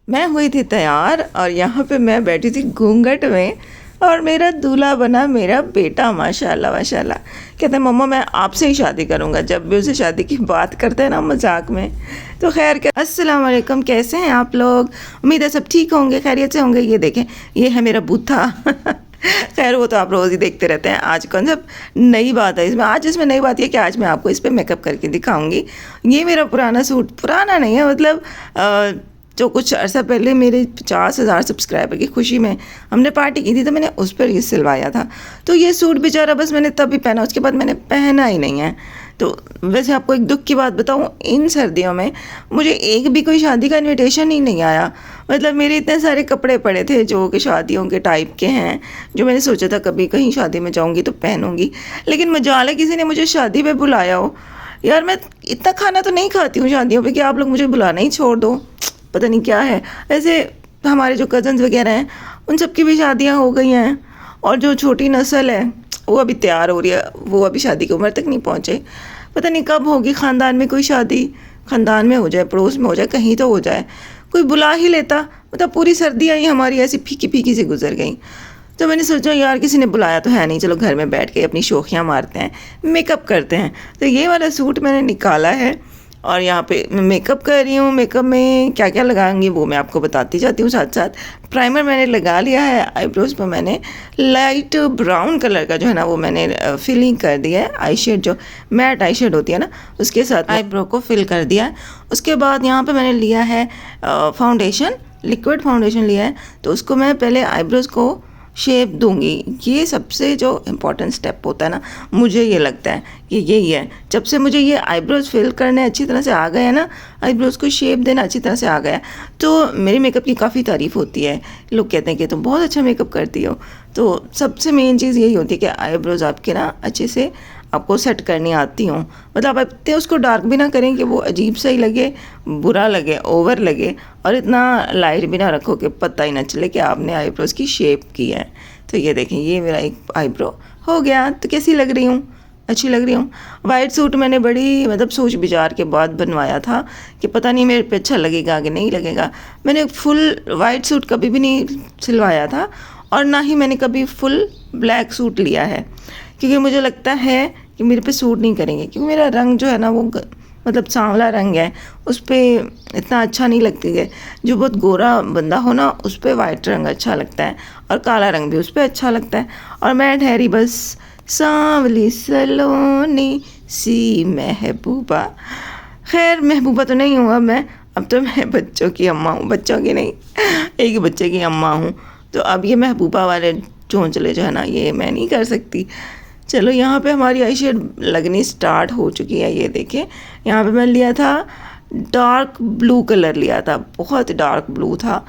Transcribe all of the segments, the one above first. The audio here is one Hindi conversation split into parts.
मैं हुई थी तैयार और यहाँ पे मैं बैठी थी घूंघट में और मेरा दूल्हा बना मेरा बेटा। माशाल्लाह माशाल्लाह। कहते हैं मम्मा मैं आपसे ही शादी करूँगा। जब भी उसे शादी की बात करते हैं ना मजाक में। तो खैर अस्सलाम वालेकुम, कैसे हैं आप लोग? उम्मीद है सब ठीक होंगे, खैरियत से होंगे। ये देखें, ये है मेरा बूथा। खैर वो तो आप रोज़ ही देखते रहते हैं। आज कौन सा नई बात है इसमें? आज इसमें नई बात ये कि आज मैं आपको इस पर मेकअप करके दिखाऊंगी। ये मेरा पुराना सूट, पुराना नहीं है मतलब जो कुछ अर्सा पहले मेरे 50,000 सब्सक्राइबर की खुशी में हमने पार्टी की थी तो मैंने उस पर ये सिलवाया था। तो ये सूट बेचारा बस मैंने तभी पहना, उसके बाद मैंने पहना ही नहीं है। तो वैसे आपको एक दुख की बात बताऊं, इन सर्दियों में मुझे एक भी कोई शादी का इनविटेशन ही नहीं आया। मतलब मेरे इतने सारे कपड़े पड़े थे जो कि शादियों के टाइप के हैं, जो मैंने सोचा था कभी कहीं शादी में जाऊंगी तो पहनूंगी, लेकिन मजाल है किसी ने मुझे शादी पे बुलाया हो। यार मैं इतना खाना तो नहीं खाती हूँ शादियों पे कि आप लोग मुझे बुलाना ही छोड़ दो, पता नहीं क्या है। ऐसे हमारे जो कज़न्स वगैरह हैं उन सब की भी शादियाँ हो गई हैं और जो छोटी नस्ल है वो अभी तैयार हो रही है, वो अभी शादी की उम्र तक नहीं पहुँचे। पता नहीं कब होगी ख़ानदान में कोई शादी, ख़ानदान में हो जाए, पड़ोस में हो जाए, कहीं तो हो जाए, कोई बुला ही लेता। मतलब पूरी सर्दियाँ ही हमारी ऐसी फीकी फीकी से गुजर गई। तो मैंने सोचा यार किसी ने बुलाया तो है नहीं, चलो घर में बैठ के अपनी शोखियाँ मारते हैं, मेकअप करते हैं। तो ये वाला सूट मैंने निकाला है और यहाँ पे मैं मेकअप कर रही हूँ। मेकअप में क्या क्या लगाऊंगी वो मैं आपको बताती जाती हूँ साथ साथ। प्राइमर मैंने लगा लिया है, आईब्रोज पर मैंने लाइट ब्राउन कलर का जो है ना वो मैंने फिलिंग कर दिया है। आई शेड जो मैट आई शेड होती है ना उसके साथ आईब्रो को फिल कर दिया है। उसके बाद यहाँ पे मैंने लिया है फाउंडेशन, लिक्विड फाउंडेशन लिया है। तो उसको मैं पहले आईब्रोज को शेप दूंगी। ये सबसे जो इम्पोर्टेंट स्टेप होता है ना, मुझे ये लगता है कि यही है। जब से मुझे ये आईब्रोज फिल करने अच्छी तरह से आ गए हैं ना, आईब्रोज को शेप देना अच्छी तरह से आ गया, तो मेरे मेकअप की काफ़ी तारीफ़ होती है। लोग कहते हैं कि तुम बहुत अच्छा मेकअप करती हो। तो सबसे मेन चीज़ यही होती है कि आईब्रोज आपके ना अच्छे से आपको सेट करनी आती हूँ। मतलब आप इतने उसको डार्क भी ना करें कि वो अजीब सा ही लगे, बुरा लगे, ओवर लगे, और इतना लाइट भी ना रखो कि पता ही ना चले कि आपने आईब्रोज की शेप की है। तो ये देखें, ये मेरा एक आईब्रो हो गया। तो कैसी लग रही हूँ? अच्छी लग रही हूँ। वाइट सूट मैंने बड़ी मतलब सोच विचार के बाद बनवाया था कि पता नहीं मेरे पे अच्छा लगेगा कि नहीं लगेगा। मैंने फुल वाइट सूट कभी भी नहीं सिलवाया था और ना ही मैंने कभी फुल ब्लैक सूट लिया है, क्योंकि मुझे लगता है कि मेरे पे सूट नहीं करेंगे। क्योंकि मेरा रंग जो है ना वो मतलब सांवला रंग है, उस पर इतना अच्छा नहीं लगती है। जो बहुत गोरा बंदा हो ना उस पर वाइट रंग अच्छा लगता है और काला रंग भी उस पर अच्छा लगता है। और मैं ठहरी बस सांवली सलोनी सी महबूबा। खैर महबूबा तो नहीं हूँ अब तो मैं बच्चों की अम्मा हूँ, बच्चों की नहीं, एक ही बच्चे की अम्मा हूँ। तो अब ये महबूबा वाले चोंचले जो है ना ये मैं नहीं कर सकती। चलो यहाँ पे हमारी आई शेड लगनी स्टार्ट हो चुकी है। ये देखें, यहाँ पे मैं लिया था डार्क ब्लू कलर लिया था, बहुत डार्क ब्लू था।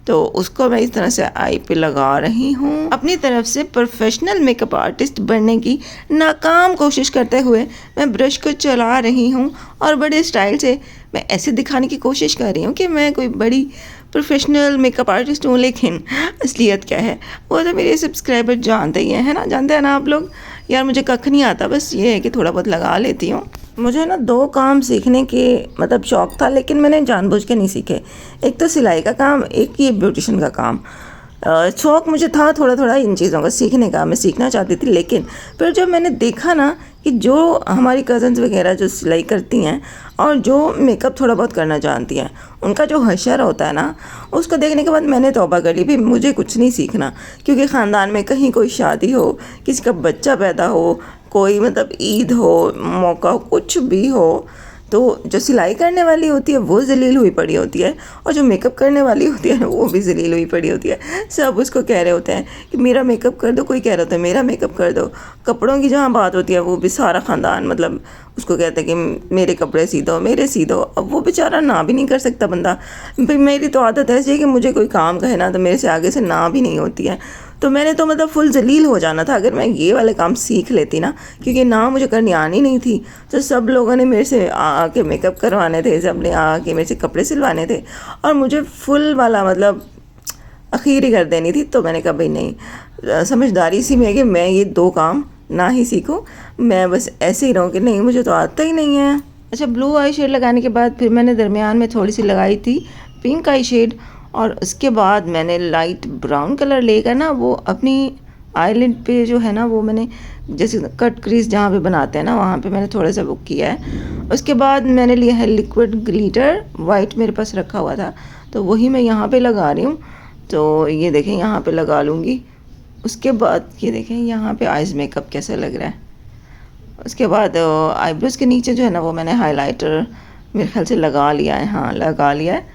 तो उसको मैं इस तरह से आई पे लगा रही हूँ। अपनी तरफ से प्रोफेशनल मेकअप आर्टिस्ट बनने की नाकाम कोशिश करते हुए मैं ब्रश को चला रही हूँ और बड़े स्टाइल से मैं ऐसे दिखाने की कोशिश कर रही हूँ कि मैं कोई बड़ी प्रोफेशनल मेकअप आर्टिस्ट हूँ। लेकिन असलियत क्या है वो तो मेरे सब्सक्राइबर जानते ही हैं, है ना, जानते हैं ना आप लोग। यार मुझे कख नहीं आता, बस ये है कि थोड़ा बहुत लगा लेती हूँ। मुझे ना 2 काम सीखने के मतलब शौक़ था, लेकिन मैंने जानबूझ के नहीं सीखे। एक तो सिलाई का काम, एक ये ब्यूटिशन का काम। शौक़ मुझे था थोड़ा थोड़ा इन चीज़ों का सीखने का, मैं सीखना चाहती थी। लेकिन फिर जब मैंने देखा ना कि जो हमारी कज़न्स वगैरह जो सिलाई करती हैं और जो मेकअप थोड़ा बहुत करना जानती हैं, उनका जो हशर होता है ना, उसको देखने के बाद मैंने तौबा कर ली, भी मुझे कुछ नहीं सीखना। क्योंकि ख़ानदान में कहीं कोई शादी हो, किसी का बच्चा पैदा हो, कोई मतलब ईद हो, मौका हो, कुछ भी हो, तो जो सिलाई करने वाली होती है वो ज़लील हुई पड़ी होती है और जो मेकअप करने वाली होती है वो भी ज़लील हुई पड़ी होती है। सब उसको कह रहे होते हैं कि मेरा मेकअप कर दो, कोई कह रहा होता है मेरा मेकअप कर दो। कपड़ों की जहाँ बात होती है वो भी सारा ख़ानदान मतलब उसको कहते हैं कि मेरे कपड़े सी दो, मेरे सी दो। अब वो बेचारा ना भी नहीं कर सकता बंदा। भाई मेरी तो आदत ऐसी है कि मुझे कोई काम कहे ना तो मेरे से आगे से ना भी नहीं होती है। तो मैंने तो मतलब फुल जलील हो जाना था अगर मैं ये वाले काम सीख लेती ना, क्योंकि ना मुझे करनी आनी नहीं थी। तो सब लोगों ने मेरे से आके मेकअप करवाने थे, सब ने आके मेरे से कपड़े सिलवाने थे और मुझे फुल वाला मतलब अखीर ही कर देनी थी। तो मैंने कहा भाई नहीं, समझदारी सी में है कि मैं ये 2 काम ना ही सीखूं, मैं बस ऐसे ही रहूं कि नहीं मुझे तो आता ही नहीं है। अच्छा, ब्लू आई शेड लगाने के बाद फिर मैंने दरमियान में थोड़ी सी लगाई थी पिंक आई शेड और उसके बाद मैंने लाइट ब्राउन कलर लेकर ना वो अपनी आईलिड पे जो है ना वो मैंने जैसे कट क्रीज जहाँ पे बनाते हैं ना वहाँ पे मैंने थोड़ा सा वो किया है। उसके बाद मैंने लिया है लिक्विड ग्लिटर, वाइट मेरे पास रखा हुआ था तो वही मैं यहाँ पे लगा रही हूँ। तो ये देखें यहाँ पे लगा लूँगी। उसके बाद ये देखें यहाँ पे आइज़ मेकअप कैसा लग रहा है। उसके बाद आईब्रोज़ के नीचे जो है ना वो मैंने हाइलाइटर मेरे ख्याल से लगा लिया है, हाँ लगा लिया है।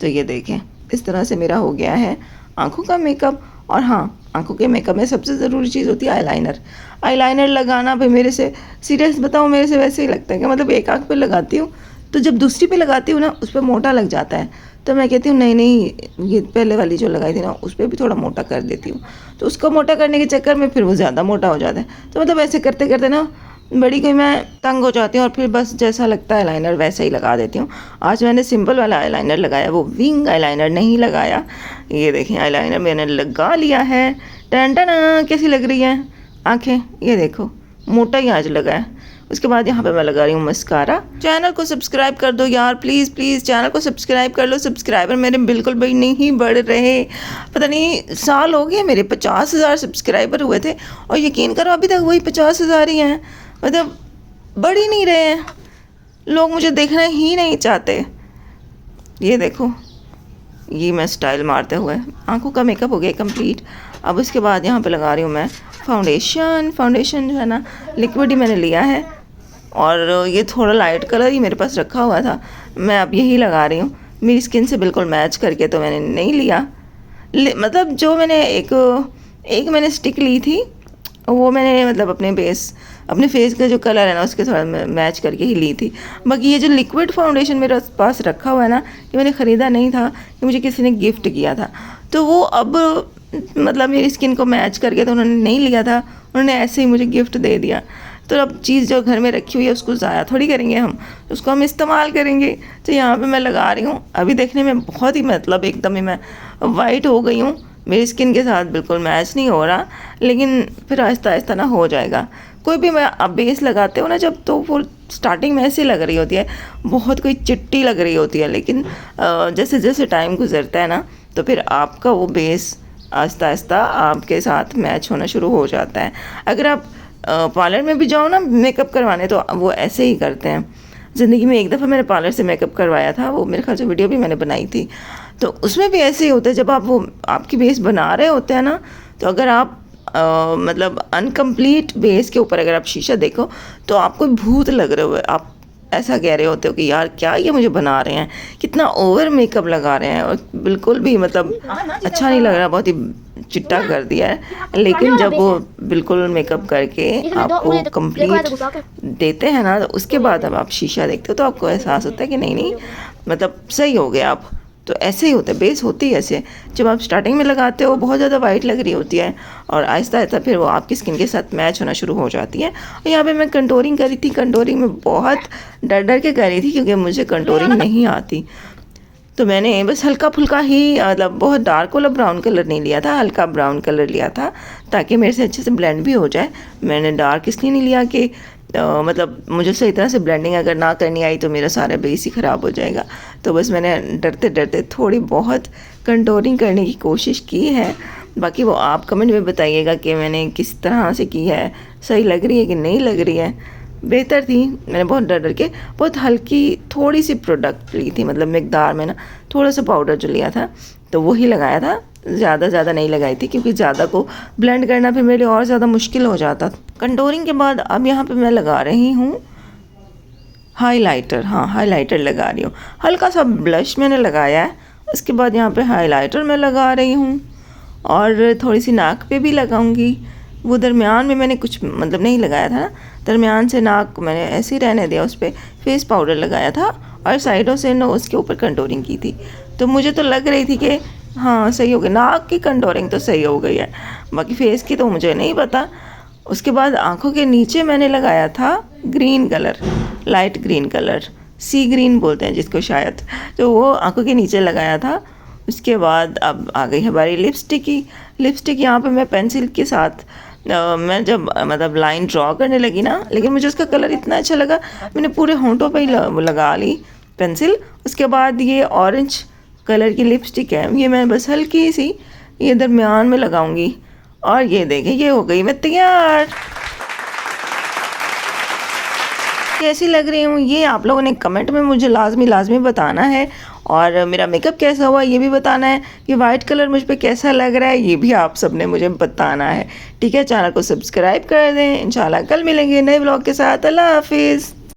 तो ये देखें इस तरह से मेरा हो गया है आँखों का मेकअप। और हाँ, आँखों के मेकअप में सबसे ज़रूरी चीज़ होती है आईलाइनर। आईलाइनर लगाना भाई मेरे से, सीरियस बताऊँ, मेरे से वैसे ही लगता है कि मतलब एक आँख पे लगाती हूँ तो जब दूसरी पे लगाती हूँ ना उस पर मोटा लग जाता है। तो मैं कहती हूँ नहीं नहीं, ये पहले वाली जो लगाई थी ना उस पर भी थोड़ा मोटा कर देती हूँ। तो उसको मोटा करने के चक्कर में फिर वो ज़्यादा मोटा हो जाता है। तो मतलब ऐसे करते करते ना बड़ी कोई मैं तंग हो जाती हूँ और फिर बस जैसा लगता है आईलाइनर वैसा ही लगा देती हूँ। आज मैंने सिंपल वाला आईलाइनर लगाया, वो विंग आईलाइनर नहीं लगाया। ये देखें आईलाइनर मैंने लगा लिया है। टन टन, कैसी लग रही है आंखें, ये देखो मोटा ही आज लगा है। उसके बाद यहाँ पे मैं लगा रही हूँ मस्कारा। चैनल को सब्सक्राइब कर दो यार, प्लीज़ प्लीज़ चैनल को सब्सक्राइब कर लो। सब्सक्राइबर मेरे बिल्कुल भी नहीं बढ़ रहे, पता नहीं साल हो गए मेरे 50,000 सब्सक्राइबर हुए थे और यकीन करो अभी तक वही 50,000 ही हैं, मतलब बढ़ ही नहीं रहे हैं। लोग मुझे देखना ही नहीं चाहते। ये देखो, ये मैं स्टाइल मारते हुए आंखों का मेकअप हो गया कंप्लीट। अब उसके बाद यहाँ पे लगा रही हूँ मैं फाउंडेशन जो है ना लिक्विड ही मैंने लिया है और ये थोड़ा लाइट कलर ही मेरे पास रखा हुआ था, मैं अब यही लगा रही हूँ। मेरी स्किन से बिल्कुल मैच करके तो मैंने नहीं लिया, मतलब जो मैंने एक मैंने स्टिक ली थी वो मैंने मतलब अपने फेस का जो कलर है ना उसके थोड़ा मैच करके ही ली थी। बाकी ये जो लिक्विड फाउंडेशन मेरे पास रखा हुआ है ना ये मैंने ख़रीदा नहीं था, ये मुझे किसी ने गिफ्ट किया था। तो वो अब मतलब मेरी स्किन को मैच करके तो उन्होंने नहीं लिया था, उन्होंने ऐसे ही मुझे गिफ्ट दे दिया। तो अब चीज़ जो घर में रखी हुई है उसको ज़ाया थोड़ी करेंगे हम, उसको हम इस्तेमाल करेंगे। तो यहाँ पे मैं लगा रही हूँ। अभी देखने में बहुत ही मतलब एकदम ही मैं वाइट हो गई हूँ, मेरी स्किन के साथ बिल्कुल मैच नहीं हो रहा, लेकिन फिर आहिस्ता आहिस्ता ना हो जाएगा। कोई भी मैं अब बेस लगाते हो ना जब, तो वो स्टार्टिंग में ऐसी लग रही होती है, बहुत कोई चिट्टी लग रही होती है, लेकिन जैसे जैसे टाइम गुजरता है ना तो फिर आपका वो बेस आहिस्ता आहिस्ता आपके साथ मैच होना शुरू हो जाता है। अगर आप पार्लर में भी जाओ ना मेकअप करवाने तो वो ऐसे ही करते हैं। ज़िंदगी में एक दफ़ा मैंने पार्लर से मेकअप करवाया था, वो मेरे ख्याल से वीडियो भी मैंने बनाई थी। तो उसमें भी ऐसे ही होता है, जब आप वो आपकी बेस बना रहे होते हैं ना, तो अगर आप मतलब अनकम्प्लीट बेस के ऊपर अगर आप शीशा देखो तो आपको भूत लग रहे हो, आप ऐसा कह रहे होते हो कि यार क्या ये मुझे बना रहे हैं, कितना ओवर मेकअप लगा रहे हैं और बिल्कुल भी मतलब अच्छा नहीं लग रहा, बहुत ही चिट्टा कर दिया है। लेकिन जब वो बिल्कुल मेकअप करके आपको कंप्लीट देते हैं ना तो उसके बाद अब आप शीशा देखते हो तो आपको एहसास होता है कि नहीं नहीं मतलब सही हो गया आप। तो ऐसे ही होता है, बेस होती है ऐसे, जब आप स्टार्टिंग में लगाते हो बहुत ज़्यादा वाइट लग रही होती है और आहिस्ता आहिस्ता फिर वो आपकी स्किन के साथ मैच होना शुरू हो जाती है। और यहाँ पे मैं कंटोरिंग करी थी, कंटोरिंग में बहुत डर डर के करी थी क्योंकि मुझे कंटोरिंग नहीं आती। तो मैंने बस हल्का फुल्का ही मतलब बहुत डार्क वाला ब्राउन कलर नहीं लिया था, हल्का ब्राउन कलर लिया था ताकि मेरे से अच्छे से ब्लेंड भी हो जाए। मैंने डार्क इसलिए नहीं लिया कि मतलब मुझे सही तरह से ब्लेंडिंग अगर ना करनी आई तो मेरा सारा बेस ही ख़राब हो जाएगा। तो बस मैंने डरते डरते थोड़ी बहुत कंटोरिंग करने की कोशिश की है। बाकी वो आप कमेंट में बताइएगा कि मैंने किस तरह से की है, सही लग रही है कि नहीं लग रही है। बेहतर थी, मैंने बहुत डर डर के बहुत हल्की थोड़ी सी प्रोडक्ट ली थी, मतलब मकदार में ना थोड़ा सा पाउडर जो लिया था तो वही लगाया था, ज़्यादा नहीं लगाई थी क्योंकि ज़्यादा को ब्लेंड करना फिर मेरे लिए और ज़्यादा मुश्किल हो जाता। कंटोरिंग के बाद अब यहाँ पे मैं लगा रही हूँ हाइलाइटर। हाँ हाइलाइटर लगा रही हूँ, हल्का सा ब्लश मैंने लगाया है। उसके बाद यहाँ पे हाइलाइटर मैं लगा रही हूँ और थोड़ी सी नाक पे भी लगाऊंगी। वो दरमियान में मैंने कुछ मतलब नहीं लगाया था ना, दरमियान से नाक मैंने ऐसे ही रहने दिया, उस पर फेस पाउडर लगाया था और साइडों से नोज़ के ऊपर कंटोरिंग की थी। तो मुझे तो लग रही थी कि हाँ सही हो गई, नाक की कंटोरिंग तो सही हो गई है, बाकी फेस की तो मुझे नहीं पता। उसके बाद आँखों के नीचे मैंने लगाया था green colour, light green colour, sea green बोलते हैं जिसको शायद, तो वो आँखों के नीचे लगाया था। उसके बाद अब आ गई हमारी लिपस्टिक की। लिपस्टिक यहाँ पे मैं पेंसिल के साथ मैं जब मतलब लाइन ड्रॉ करने लगी ना, लेकिन मुझे उसका कलर इतना अच्छा लगा मैंने पूरे होंठों पे ही लगा ली पेंसिल। उसके बाद ये ऑरेंज कलर की लिपस्टिक है, ये मैं बस हल्की सी ये दरमियान में लगाऊंगी। और ये देखें, ये हो गई मैं तैयार। कैसी लग रही हूँ ये आप लोगों ने कमेंट में मुझे लाजमी बताना है। और मेरा मेकअप कैसा हुआ ये भी बताना है। कि वाइट कलर मुझ पे कैसा लग रहा है ये भी आप सब ने मुझे बताना है। ठीक है, चैनल को सब्सक्राइब कर दें। इंशाल्लाह कल मिलेंगे नए ब्लॉग के साथ। अल्लाह हाफिज़।